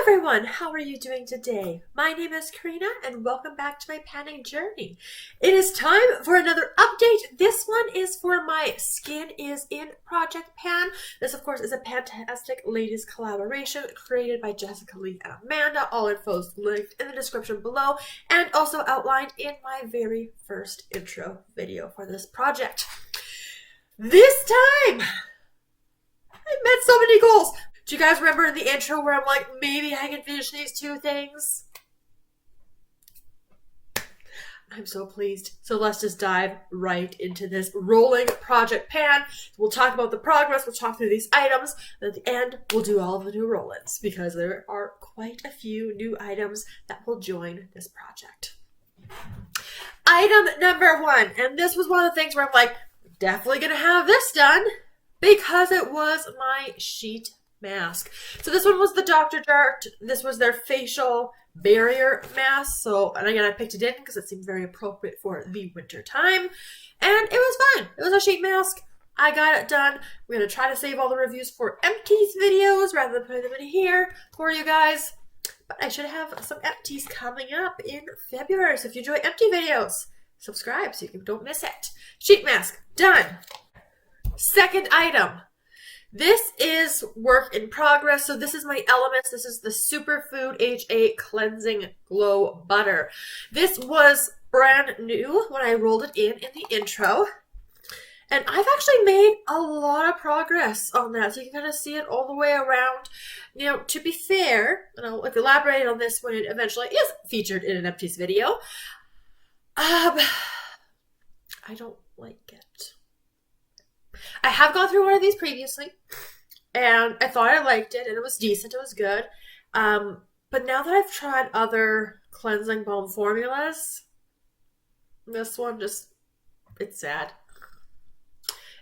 everyone, how are you doing today? My name is Karina and welcome back to my panning journey. It is time for another update. This one is for my Skin is In project pan. This of course is a fantastic ladies collaboration created by Jessica Lee and Amanda. All info is linked in the description below and also outlined in my very first intro video for this project. This time, I met so many goals. Do you guys remember in the intro where I'm like, maybe I can finish these two things? I'm so pleased. So let's just dive right into this rolling project pan. We'll talk about the progress, we'll talk through these items, and at the end, we'll do all of the new roll-ins because there are quite a few new items that will join this project. Item number one, and this was one of the things where I'm like, definitely gonna have this done because it was my sheet mask. So this one was the Dr. Jart. This was their facial barrier mask. So, and again, I picked it in because it seemed very appropriate for the winter time. And it was fun. It was a sheet mask. I got it done. We're going to try to save all the reviews for empties videos rather than putting them in here for you guys. But I should have some empties coming up in February. So if you enjoy empty videos, subscribe so you don't miss it. Sheet mask, done. Second item. This is work in progress. So this is my Elemis. This is the Superfood H8 Cleansing Glow Butter. This was brand new when I rolled it in the intro. And I've actually made a lot of progress on that. So you can kind of see it all the way around. You know, to be fair, and I'll elaborate on this when it eventually is featured in an empties video. I don't like it. I have gone through one of these previously, and I thought I liked it, and it was decent, it was good. But now that I've tried other cleansing balm formulas, this one just, it's sad.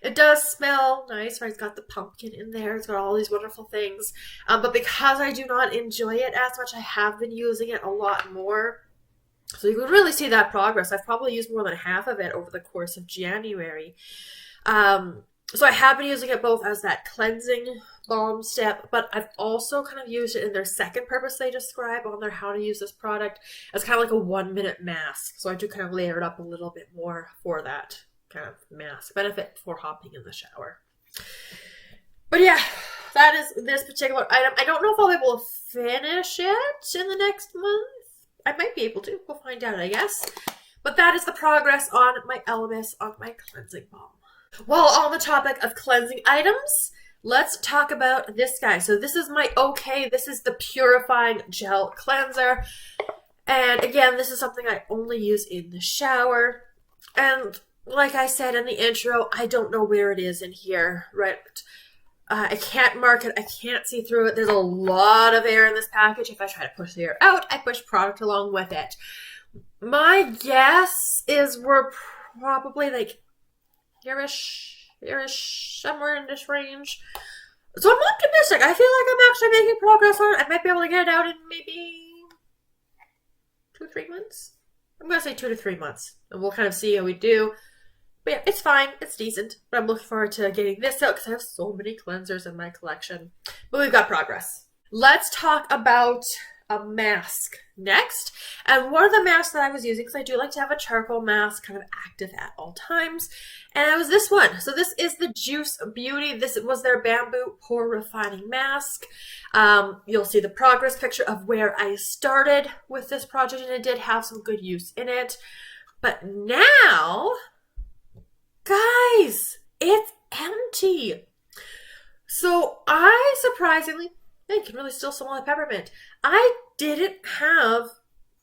It does smell nice, right? It's got the pumpkin in there, it's got all these wonderful things. But because I do not enjoy it as much, I have been using it a lot more. So you can really see that progress. I've probably used more than half of it over the course of January. So I have been using it both as that cleansing balm step, but I've also kind of used it in their second purpose they describe on their how to use this product as kind of like a 1-minute mask. So I do kind of layer it up a little bit more for that kind of mask benefit for hopping in the shower. But yeah, that is this particular item. I don't know if I'll be able to finish it in the next month. I might be able to. We'll find out, I guess. But that is the progress on my Elemis, on my cleansing balm. While on the topic of cleansing items, let's talk about this guy. So this is my OK. This is the Purifying Gel Cleanser. And again, this is something I only use in the shower. And like I said in the intro, I don't know where it is in here, right? I can't mark it. I can't see through it. There's a lot of air in this package. If I try to push the air out, I push product along with it. My guess is we're probably like here-ish, somewhere in this range. So I'm optimistic. I feel like I'm actually making progress on it. I might be able to get it out in maybe 2-3 months. I'm going to say 2 to 3 months. And we'll kind of see how we do. But yeah, it's fine. It's decent. But I'm looking forward to getting this out because I have so many cleansers in my collection. But we've got progress. Let's talk about a mask next. And one of the masks that I was using, because I do like to have a charcoal mask kind of active at all times, and it was this one. So this is the Juice Beauty. This was their bamboo pore refining mask. You'll see the progress picture of where I started with this project, and it did have some good use in it. But now, guys, it's empty. So I surprisingly, you can really still smell the peppermint. I didn't have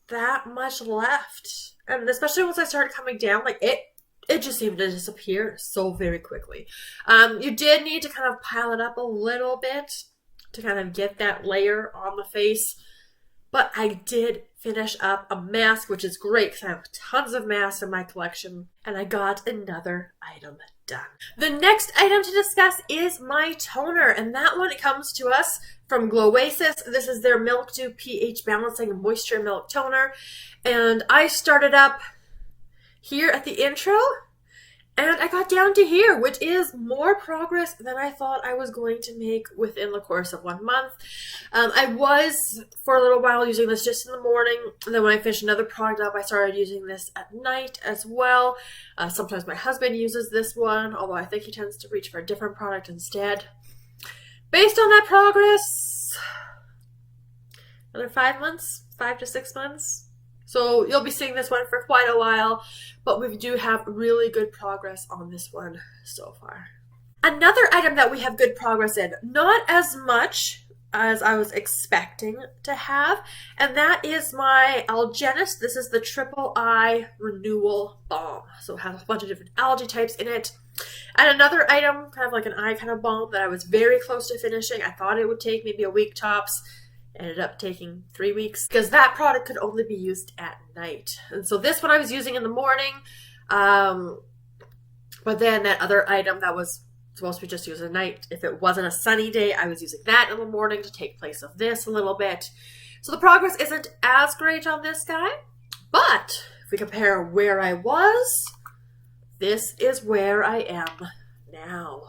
that much left. And especially once I started coming down, like it just seemed to disappear so very quickly. You did need to kind of pile it up a little bit to kind of get that layer on the face. But I did finish up a mask, which is great because I have tons of masks in my collection. And I got another item done. The next item to discuss is my toner. And that one comes to us from Glowoasis. This is their Milk Dew pH Balancing Moisture Milk Toner. And I started up here at the intro. And I got down to here, which is more progress than I thought I was going to make within the course of 1 month. I was, for a little while, using this just in the morning. And then when I finished another product up, I started using this at night as well. Sometimes my husband uses this one, although I think he tends to reach for a different product instead. Based on that progress, another 5 months, 5 to 6 months. So you'll be seeing this one for quite a while, but we do have really good progress on this one so far. Another item that we have good progress in, not as much as I was expecting to have, and that is my Algenist. This is the Triple I Renewal Balm. So it has a bunch of different algae types in it. And another item, kind of like an eye kind of balm that I was very close to finishing. I thought it would take maybe a week tops. Ended up taking 3 weeks because that product could only be used at night. And so this one I was using in the morning. But then that other item that was supposed to be just used at night, if it wasn't a sunny day, I was using that in the morning to take place of this a little bit. So the progress isn't as great on this guy. But if we compare where I was, this is where I am now.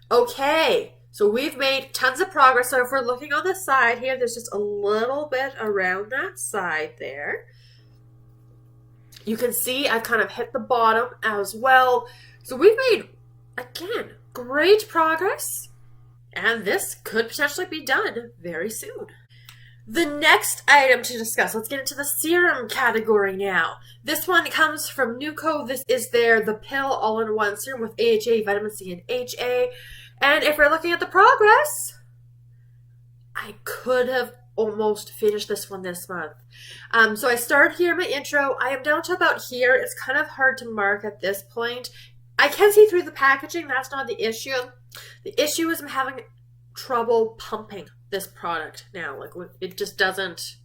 Okay. So we've made tons of progress. So if we're looking on the side here, there's just a little bit around that side there. You can see I've kind of hit the bottom as well. So we've made, again, great progress. And this could potentially be done very soon. The next item to discuss, let's get into the serum category now. This one comes from Nuco. This is the pill all-in-one serum with AHA, vitamin C, and HA. And if we're looking at the progress, I could have almost finished this one this month. So I started here in my intro. I am down to about here. It's kind of hard to mark at this point. I can see through the packaging. That's not the issue. The issue is I'm having trouble pumping this product now. Like it just doesn't.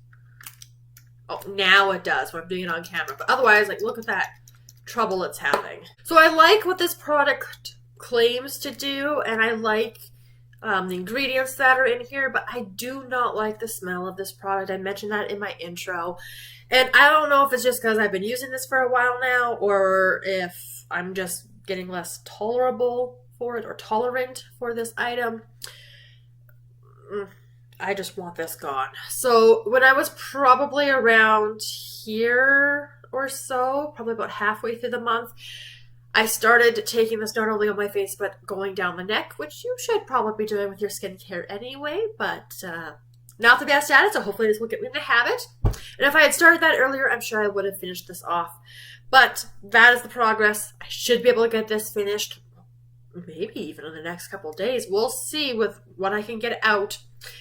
Oh, now it does when I'm doing it on camera. But otherwise, like look at that trouble it's having. So I like what this product claims to do, and I like the ingredients that are in here, but I do not like the smell of this product. I mentioned that in my intro, and I don't know if it's just because I've been using this for a while now, or if I'm just getting less tolerable for it or tolerant for this item. I just want this gone. So when I was probably around here or so, probably about halfway through the month, I started taking this not only on my face, but going down the neck, which you should probably be doing with your skincare anyway, but not the best at it, so hopefully this will get me in the habit. And if I had started that earlier, I'm sure I would have finished this off. But that is the progress. I should be able to get this finished, maybe even in the next couple of days. We'll see with what I can get out.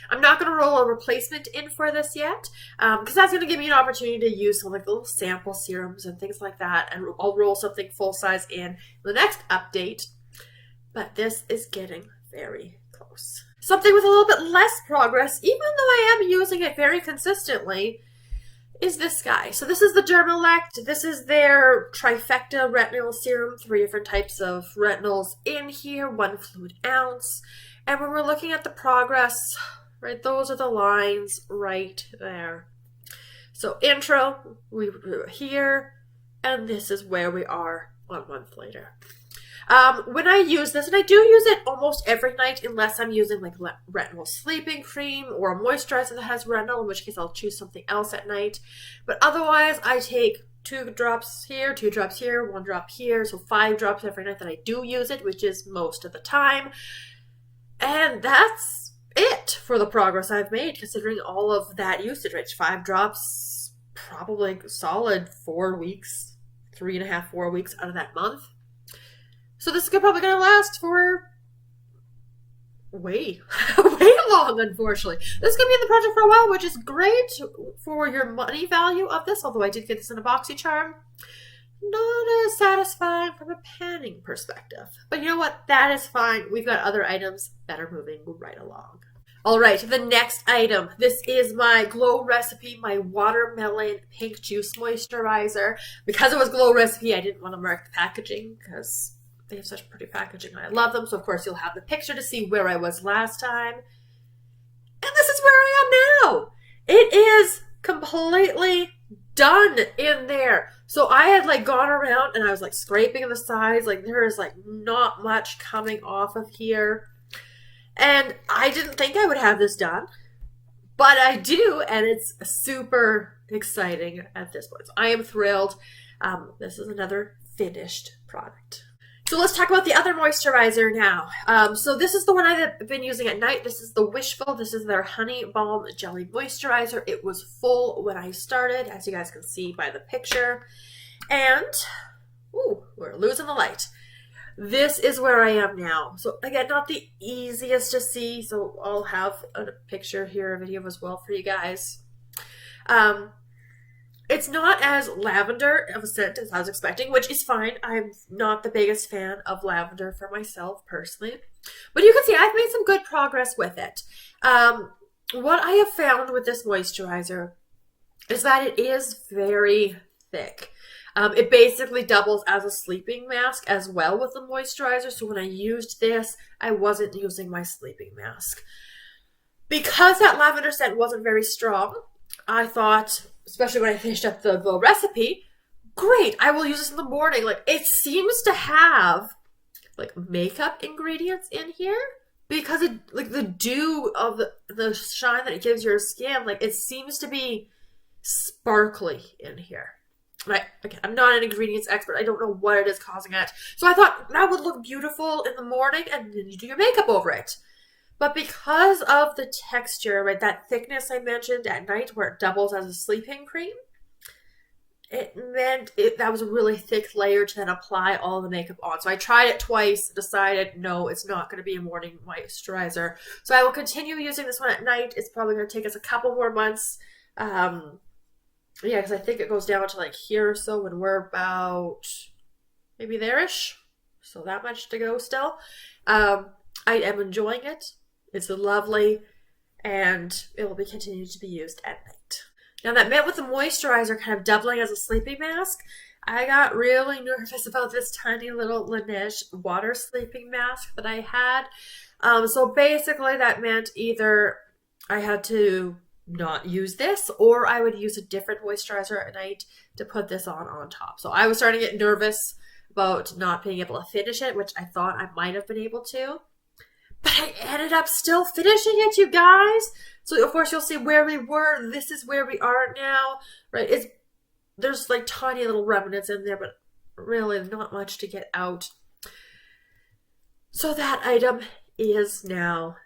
I'm not going to roll a replacement in for this yet, because that's going to give me an opportunity to use some like little sample serums and things like that, and I'll roll something full size in the next update. But this is getting very close. Something with a little bit less progress, even though I am using it very consistently, is this guy. So this is the Dermelect. This is their Trifecta Retinol Serum. 3 different types of retinols in here, 1 fluid ounce. And when we're looking at the progress, right, those are the lines right there. So intro, we were here, and this is where we are 1 month later. When I use this, and I do use it almost every night unless I'm using like retinol sleeping cream or a moisturizer that has retinol, in which case I'll choose something else at night. But otherwise, I take 2 drops here, 2 drops here, 1 drop here, so 5 drops every night that I do use it, which is most of the time. And that's it for the progress I've made, considering all of that usage, right? 5 drops, probably solid 4 weeks, 3.5, 4 weeks out of that month. So this is probably going to last for way long, unfortunately. This is going to be in the project for a while, which is great for your money value of this, although I did get this in a BoxyCharm. Not as satisfying from a panning perspective. But you know what? That is fine. We've got other items that are moving right along. All right, the next item. This is my Glow Recipe, my Watermelon Pink Juice Moisturizer. Because it was Glow Recipe, I didn't want to mark the packaging because they have such pretty packaging and I love them. So, of course, you'll have the picture to see where I was last time. And this is where I am now. It is completely done in there. So I had like gone around and I was like scraping the sides. Like there is like not much coming off of here. And I didn't think I would have this done, but I do, and it's super exciting at this point. So I am thrilled. This is another finished product. So let's talk about the other moisturizer now. So this is the one I've been using at night. This is the Wishful. This is their Honey Balm Jelly Moisturizer. It was full when I started, as you guys can see by the picture. And, ooh, we're losing the light. This is where I am now. So again, not the easiest to see, so I'll have a picture here, a video as well for you guys. It's not as lavender of a scent as I was expecting, which is fine. I'm not the biggest fan of lavender for myself personally. But you can see I've made some good progress with it. What I have found with this moisturizer is that it is very thick. It basically doubles as a sleeping mask as well with the moisturizer. So when I used this, I wasn't using my sleeping mask. Because that lavender scent wasn't very strong, I thought, especially when I finished up the recipe, great, I will use this in the morning. Like, it seems to have like makeup ingredients in here because it, like, the dew of the shine that it gives your skin, like, it seems to be sparkly in here. Right, again, I'm not an ingredients expert. I don't know what it is causing it. So I thought that would look beautiful in the morning and then you do your makeup over it. But because of the texture, right, that thickness I mentioned at night where it doubles as a sleeping cream, it meant that was a really thick layer to then apply all the makeup on. So I tried it twice, decided, no, it's not going to be a morning moisturizer. So I will continue using this one at night. It's probably going to take us a couple more months. Yeah, because I think it goes down to like here or so when we're about maybe there-ish. So that much to go still. I am enjoying it. It's lovely, and it will be continued to be used at night. Now that meant with the moisturizer kind of doubling as a sleeping mask, I got really nervous about this tiny little Laneige water sleeping mask that I had. So basically that meant either I had to not use this or I would use a different moisturizer at night to put this on top. So I was starting to get nervous about not being able to finish it, which I thought I might have been able to. But I ended up still finishing it, you guys. So of course you'll see where we were. This is where we are now, right? There's like tiny little remnants in there, but really not much to get out. So that item is now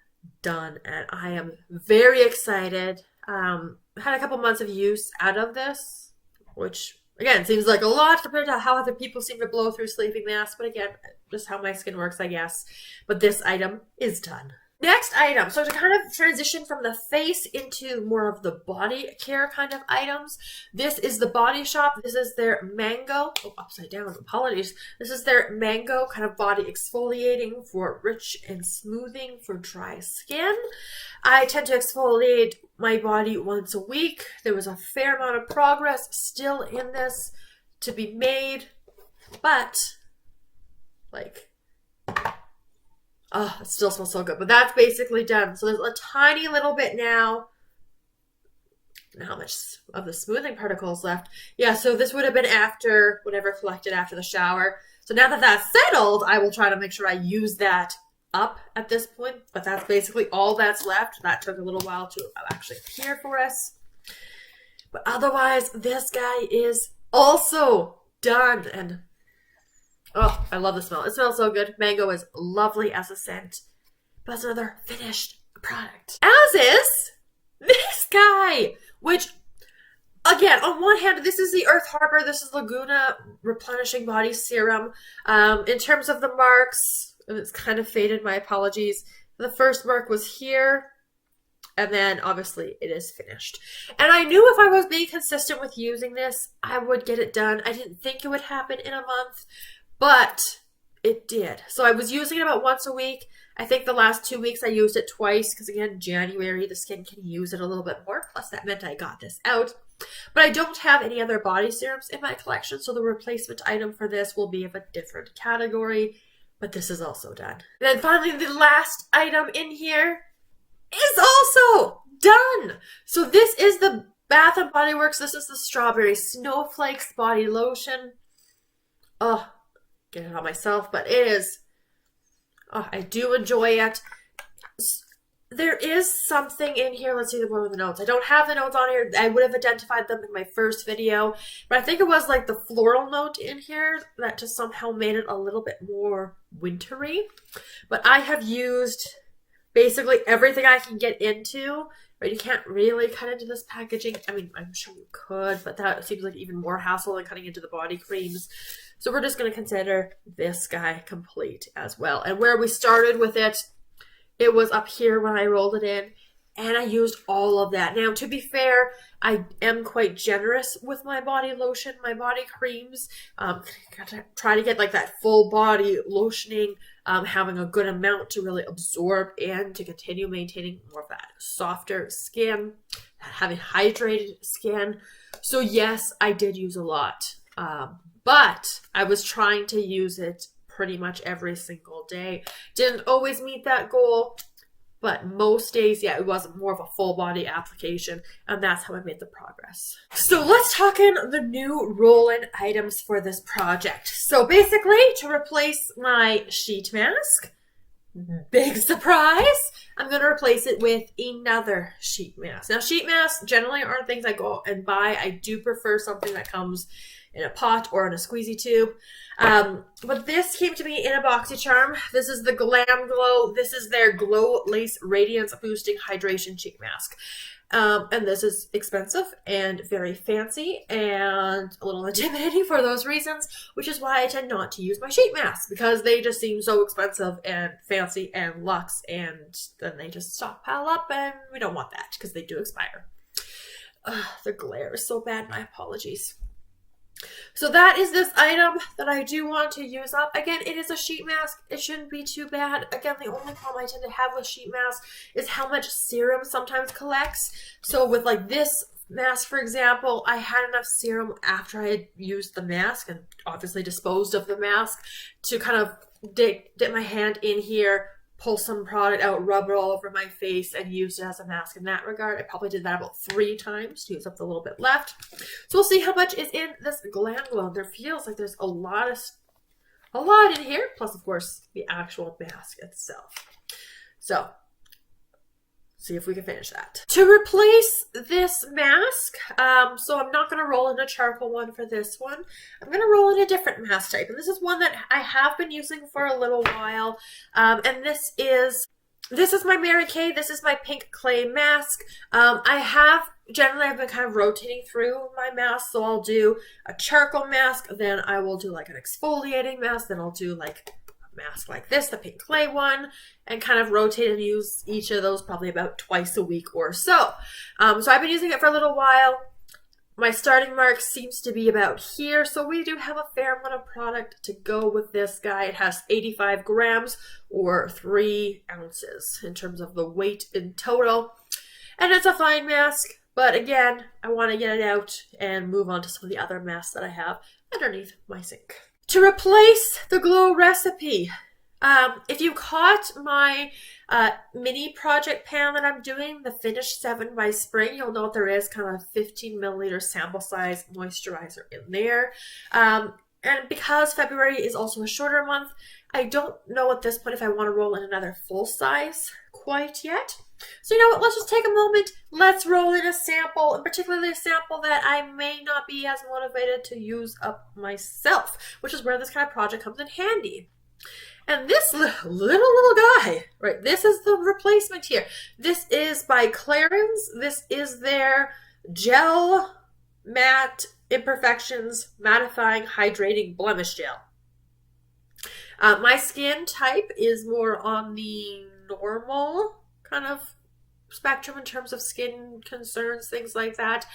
done, and I am very excited. I had a couple months of use out of this, which again seems like a lot compared to how other people seem to blow through sleeping masks, but again, just how my skin works, I guess. But this item is done. Next item, so to kind of transition from the face into more of the body care kind of items, this is the Body Shop. This is their Mango, oh, upside down, apologies. This is their Mango kind of body exfoliating for rich and smoothing for dry skin. I tend to exfoliate my body once a week. There was a fair amount of progress still in this to be made, but like, oh, it still smells so good. But that's basically done. So there's a tiny little bit now. How much of the smoothing particles left? Yeah, so this would have been after whatever collected after the shower. So now that that's settled, I will try to make sure I use that up at this point. But that's basically all that's left. That took a little while to actually appear for us. But otherwise, this guy is also done. And oh, I love the smell. It smells so good. Mango is lovely as a scent. But it's another finished product. As is this guy, which, again, on one hand, this is the Earth Harbor. This is Laguna Replenishing Body Serum. In terms of the marks, it's kind of faded. My apologies. The first mark was here. And then, obviously, it is finished. And I knew if I was being consistent with using this, I would get it done. I didn't think it would happen in a month. But it did. So I was using it about once a week. I think the last 2 weeks I used it twice because, again, January, the skin can use it a little bit more. Plus, that meant I got this out. But I don't have any other body serums in my collection, so the replacement item for this will be of a different category. But this is also done. And then finally, the last item in here is also done. So this is the Bath and Body Works, this is the Strawberry Snowflakes Body Lotion. Oh, get it on myself, but it is, oh, I do enjoy it. There is something in here. Let's see the one with the notes. I don't have the notes on here. I would have identified them in my first video, but I think it was like the floral note in here that just somehow made it a little bit more wintry. But I have used basically everything I can get into. Right, you can't really cut into this packaging. I mean, I'm sure you could, but that seems like even more hassle than cutting into the body creams. So we're just going to consider this guy complete as well. And where we started with it, it was up here when I rolled it in, and I used all of that. Now, to be fair, I am quite generous with my body lotion, my body creams. Try to get like that full body lotioning, having a good amount to really absorb and to continue maintaining more of that softer skin, having hydrated skin. So yes, I did use a lot, but I was trying to use it pretty much every single day. Didn't always meet that goal, but most days, yeah, it was more of a full body application, and that's how I made the progress. So let's talk in the new roll-in items for this project. So basically, to replace my sheet mask, big surprise, I'm going to replace it with another sheet mask. Now, sheet masks generally aren't things I go out and buy. I do prefer something that comes in a pot or in a squeezy tube. But this came to me in a BoxyCharm. This is the Glam Glow. This is their Glow Lace Radiance Boosting Hydration Sheet Mask. And this is expensive and very fancy and a little intimidating for those reasons, which is why I tend not to use my sheet masks, because they just seem so expensive and fancy and luxe, and then they just stockpile up, and we don't want that because they do expire. The glare is so bad, my apologies. So that is this item that I do want to use up. Again, it is a sheet mask. It shouldn't be too bad. Again, the only problem I tend to have with sheet masks is how much serum sometimes collects. So with like this mask, for example, I had enough serum after I had used the mask and obviously disposed of the mask to kind of dip my hand in here, pull some product out, rub it all over my face, and use it as a mask in that regard. I probably did that about 3 times to use up the little bit left. So we'll see how much is in this Glam Glow. There feels like there's a lot in here, plus of course the actual mask itself. So see if we can finish that. To replace this mask, so I'm not going to roll in a charcoal one for this one. I'm going to roll in a different mask type. And this is one that I have been using for a little while. And this is my Mary Kay. This is my pink clay mask. Generally I've been kind of rotating through my masks. So I'll do a charcoal mask, then I will do like an exfoliating mask, then I'll do like mask like this, the pink clay one, and kind of rotate and use each of those probably about twice a week or so. So I've been using it for a little while. My starting mark seems to be about here, so we do have a fair amount of product to go with this guy. It has 85 grams or 3 ounces in terms of the weight in total, and it's a fine mask, but again, I want to get it out and move on to some of the other masks that I have underneath my sink. To replace the Glow recipe, if you caught my mini project pan that I'm doing, the Finish 7 by Spring, you'll know there is kind of a 15 milliliter sample size moisturizer in there. And because February is also a shorter month, I don't know at this point if I want to roll in another full size quite yet. So you know what, let's just take a moment, let's roll in a sample, and particularly a sample that I may not be as motivated to use up myself, which is where this kind of project comes in handy. And this little guy, right, this is the replacement here. This is by Clarins. This is their Gel Matte Imperfections Mattifying Hydrating Blemish Gel. My skin type is more on the normal kind of spectrum in terms of skin concerns, things like that.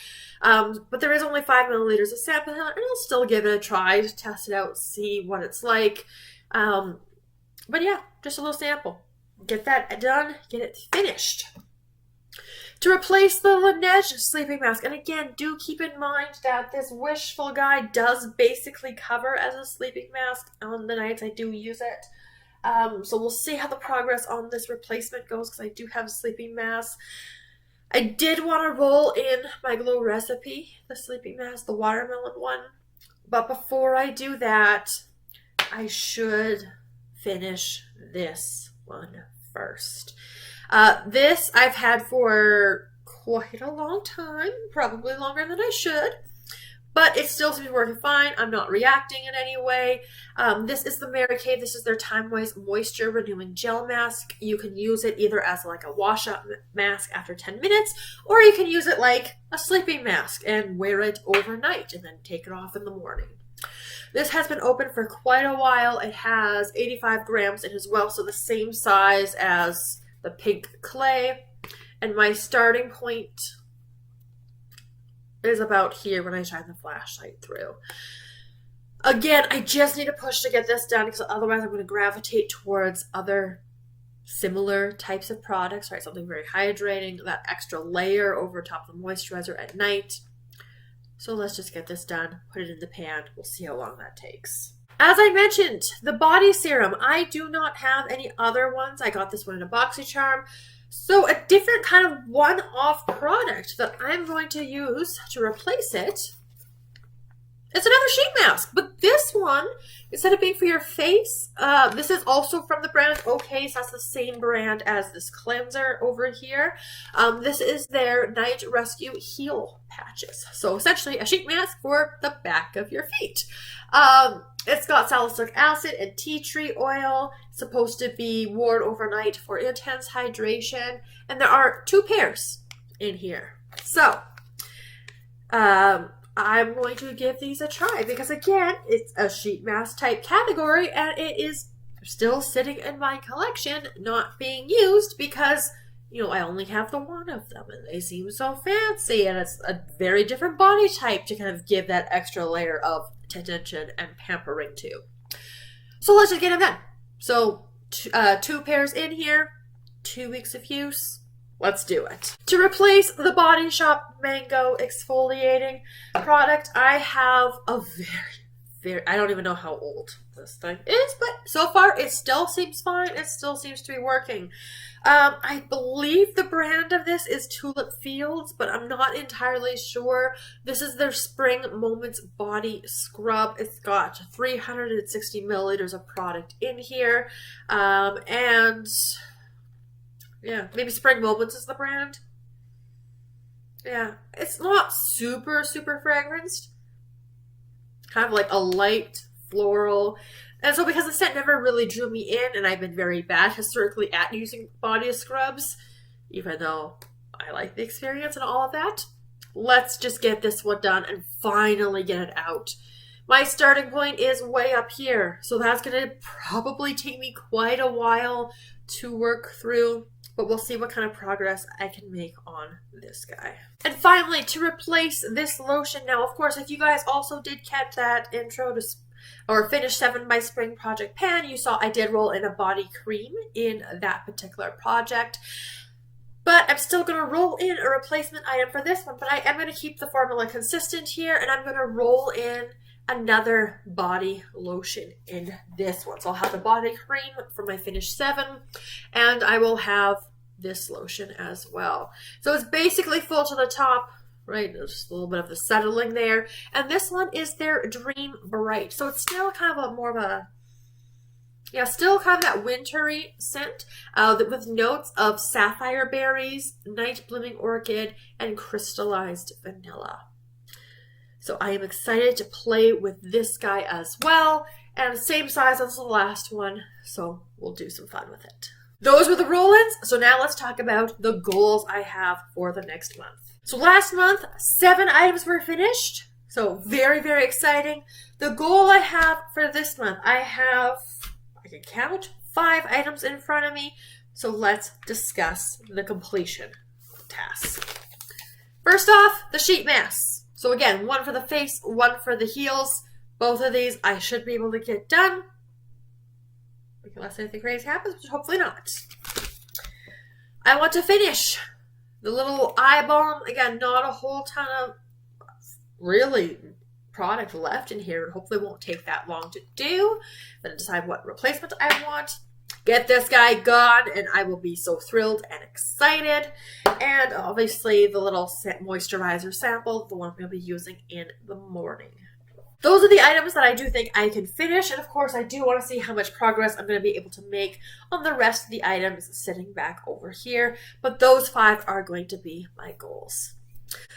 But there is only 5 milliliters of sample, and I'll still give it a try to test it out, see what it's like. But yeah, just a little sample. Get that done, get it finished. To replace the Laneige sleeping mask, and again, do keep in mind that this Wishful Guide does basically cover as a sleeping mask on the nights I do use it. So we'll see how the progress on this replacement goes, because I do have sleeping masks. I did want to roll in my Glow recipe, the sleeping mask, the watermelon one. But before I do that, I should finish this one first. This I've had for quite a long time, probably longer than I should. But it still seems working fine. I'm not reacting in any way. This is the Mary Kay. This is their Time-Wise Moisture Renewing Gel Mask. You can use it either as like a wash-up mask after 10 minutes, or you can use it like a sleeping mask and wear it overnight and then take it off in the morning. This has been open for quite a while. It has 85 grams in as well, so the same size as the Pink Clay. And my starting point is about here when I shine the flashlight through. Again, I just need to push to get this done because otherwise I'm going to gravitate towards other similar types of products, right? Something very hydrating, that extra layer over top of the moisturizer at night. So let's just get this done, put it in the pan. We'll see how long that takes. As I mentioned, the body serum. I do not have any other ones. I got this one in a BoxyCharm. So a different kind of one-off product that I'm going to use to replace it. It's another sheet mask, but this one, instead of being for your face, this is also from the brand OK, so that's the same brand as this cleanser over here. This is their Night Rescue Heal Patches. So essentially a sheet mask for the back of your feet. It's got salicylic acid and tea tree oil. It's supposed to be worn overnight for intense hydration. And there are 2 pairs in here. So, I'm going to give these a try because, again, it's a sheet mask type category and it is still sitting in my collection, not being used because, you know, I only have the one of them and they seem so fancy and it's a very different body type to kind of give that extra layer of attention and pampering to. So let's just get them done. So 2 pairs in here, 2 weeks of use. Let's do it. To replace the Body Shop Mango Exfoliating product, I have a very, I don't even know how old this thing is, but so far it still seems fine. It still seems to be working. I believe the brand of this is Tulip Fields, but I'm not entirely sure. This is their Spring Moments Body Scrub. It's got 360 milliliters of product in here. And yeah, maybe Spring Moments is the brand. Yeah, it's not super fragranced. Kind of like a light floral. And so because the scent never really drew me in, and I've been very bad historically at using body scrubs, even though I like the experience and all of that, let's just get this one done and finally get it out. My starting point is way up here, so that's going to probably take me quite a while to work through, but we'll see what kind of progress I can make on this guy. And finally, to replace this lotion, now of course, if you guys also did catch that intro to or finish 7 by Spring project pan, you saw I did roll in a body cream in that particular project. But I'm still going to roll in a replacement item for this one, but I am going to keep the formula consistent here, and I'm going to roll in another body lotion in this one. So I'll have the body cream for my finish 7, and I will have this lotion as well. So it's basically full to the top, right? There's just a little bit of the settling there. And this one is their Dream Bright. So it's still kind of a more of a, yeah, still kind of that wintry scent with notes of sapphire berries, night blooming orchid, and crystallized vanilla. So I am excited to play with this guy as well. And same size as the last one, so we'll do some fun with it. Those were the roll-ins, so now let's talk about the goals I have for the next month. So last month, 7 items were finished, so very exciting. The goal I have for this month, I can count 5 items in front of me, so let's discuss the completion task. First off, the sheet masks. So again, 1 for the face, 1 for the heels. Both of these I should be able to get done. Unless anything crazy happens, but hopefully not. I want to finish the little eye balm. Again, not a whole ton of really product left in here. Hopefully it won't take that long to do. Then decide what replacement I want. get this guy gone, and I will be so thrilled and excited. And obviously the little moisturizer sample, the one I'm going to be using in the morning. Those are the items that I do think I can finish, and of course I do want to see how much progress I'm going to be able to make on the rest of the items sitting back over here, but those 5 are going to be my goals.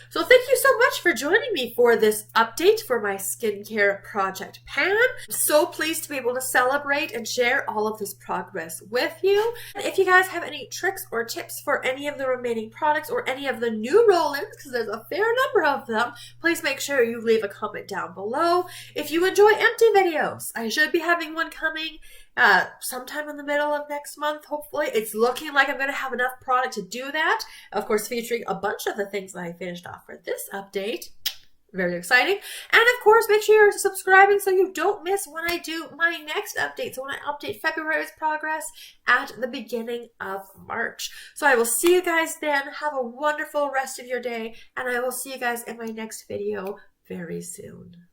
So thank you so much for joining me for this update for my skincare project pan. I'm so pleased to be able to celebrate and share all of this progress with you. And if you guys have any tricks or tips for any of the remaining products or any of the new roll-ins, because there's a fair number of them, please make sure you leave a comment down below. If you enjoy empty videos, I should be having one coming sometime in the middle of next month, hopefully. It's looking like I'm going to have enough product to do that. Of course, featuring a bunch of the things that I finished off for this update. Very exciting. And of course, make sure you're subscribing so you don't miss when I do my next update. So when I update February's progress at the beginning of March. So I will see you guys then. Have a wonderful rest of your day. And I will see you guys in my next video very soon.